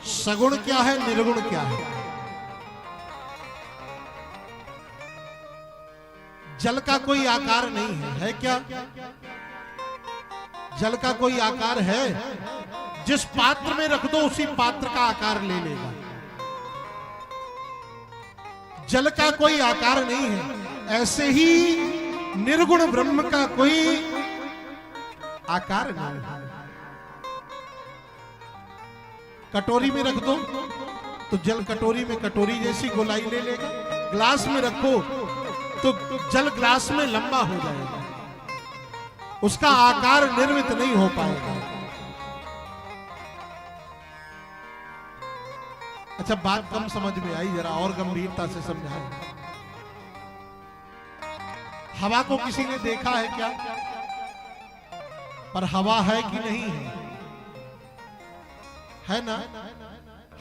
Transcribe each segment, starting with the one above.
सगुण क्या है, निर्गुण क्या है। जल का कोई आकार नहीं है क्या? जल का कोई आकार है? जिस पात्र में रख दो उसी पात्र का आकार ले लेगा। जल का कोई आकार नहीं है, ऐसे ही निर्गुण ब्रह्म का कोई आकार नहीं है। कटोरी में रख दो तो जल कटोरी में कटोरी जैसी गोलाई ले लेगा। ग्लास में रखो तो जल ग्लास में लंबा हो जाएगा, उसका आकार निर्मित नहीं हो पाएगा। अच्छा, बात कम समझ में आई, जरा और गंभीरता से समझाएं। हवा को किसी ने देखा है क्या? पर हवा है कि नहीं है? है ना?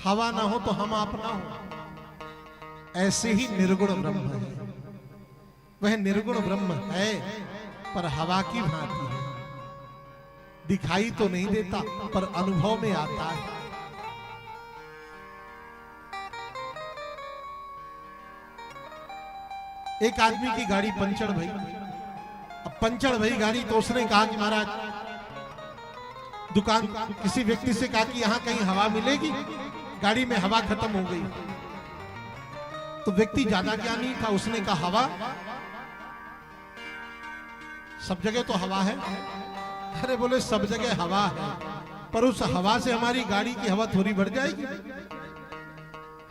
हवा ना हो तो हम आप ना हो। ऐसे ही निर्गुण ब्रह्म है। वह निर्गुण ब्रह्म है पर हवा की भांति है। दिखाई तो नहीं देता पर अनुभव में आता है। एक आदमी की गाड़ी पंचर भई। अब पंचर भई गाड़ी तो उसने कहा कि महाराज, दुकान किसी व्यक्ति से कहा कि यहां कहीं हवा मिलेगी, गाड़ी में हवा खत्म हो गई। तो व्यक्ति ज्यादा ज्ञानी था, उसने कहा हवा, सब जगह तो हवा है। अरे बोले सब जगह हवा है पर उस हवा से हमारी गाड़ी की हवा थोड़ी बढ़ जाएगी।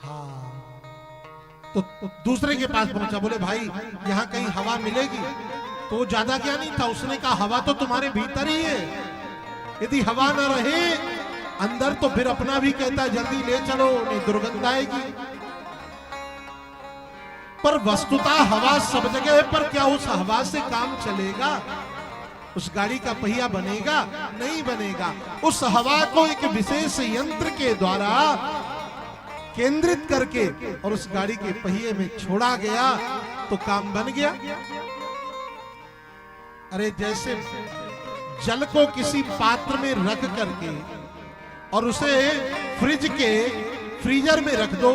हाँ, तो दूसरे के पास पहुंचा, बोले भाई यहां कहीं हवा मिलेगी। तो ज्यादा ज्ञानी था, उसने कहा हवा तो तुम्हारे भीतर ही है, यदि हवा ना रहे अंदर तो फिर अपना भी कहता है जल्दी ले चलो नहीं दुर्गंध आएगी। पर वस्तुतः हवा सब जगह है, पर क्या उस हवा से काम चलेगा? उस गाड़ी का पहिया बनेगा? नहीं बनेगा। उस हवा को एक विशेष यंत्र के द्वारा केंद्रित करके और उस गाड़ी के पहिए में छोड़ा गया तो काम बन गया। अरे जैसे जल को किसी पात्र में रख करके और उसे फ्रिज के फ्रीजर में रख दो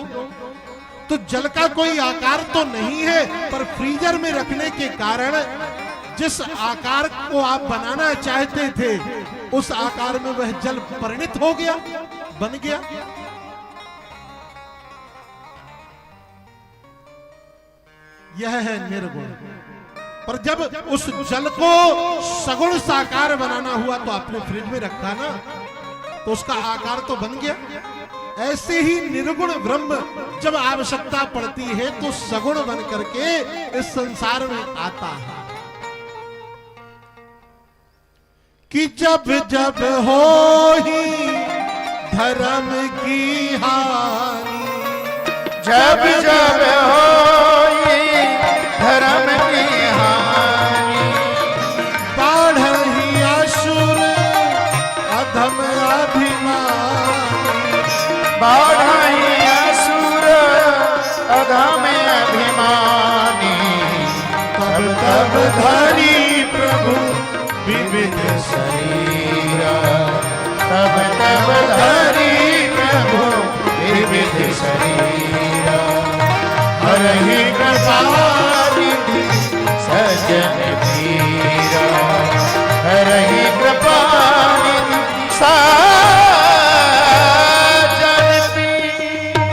तो जल का कोई आकार तो नहीं है, पर फ्रीजर में रखने के कारण जिस आकार को आप बनाना चाहते थे उस आकार में वह जल परिणत हो गया, बन गया। यह है निर्गुण। पर जब उस जल को सगुण साकार बनाना हुआ तो आपने फ्रिज में रखा ना, तो उसका आकार तो बन गया। ऐसे ही निर्गुण ब्रह्म जब आवश्यकता पड़ती है तो सगुण बन करके इस संसार में आता है। कि जब जब हो ही धर्म की हानि, जब जब हो ही धर्म की हानि, बाढ़ही असुर अधम अभिमानी, बाढ़ही असुर अधम अभिमानी, तब तब धरी प्रभु विविध शरीरा, तब तब धरी प्रभु विविध शरीरा, हरहि कृपा निधि सजन पीरा, हरहि कृपा निधि सजन पीरा।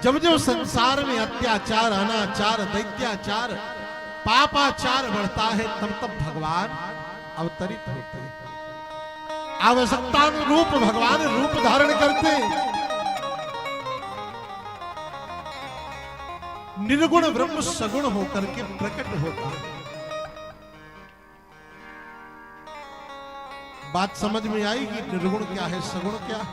जब जब संसार में अत्याचार, अनाचार, दैत्याचार, पापाचार बढ़ता है तब तब भगवान अवतरित होते हैं। आवश्यकतानुरूप भगवान रूप धारण करते। निर्गुण ब्रह्म सगुण होकर के प्रकट होता है। बात समझ में आई कि निर्गुण क्या है, सगुण क्या है?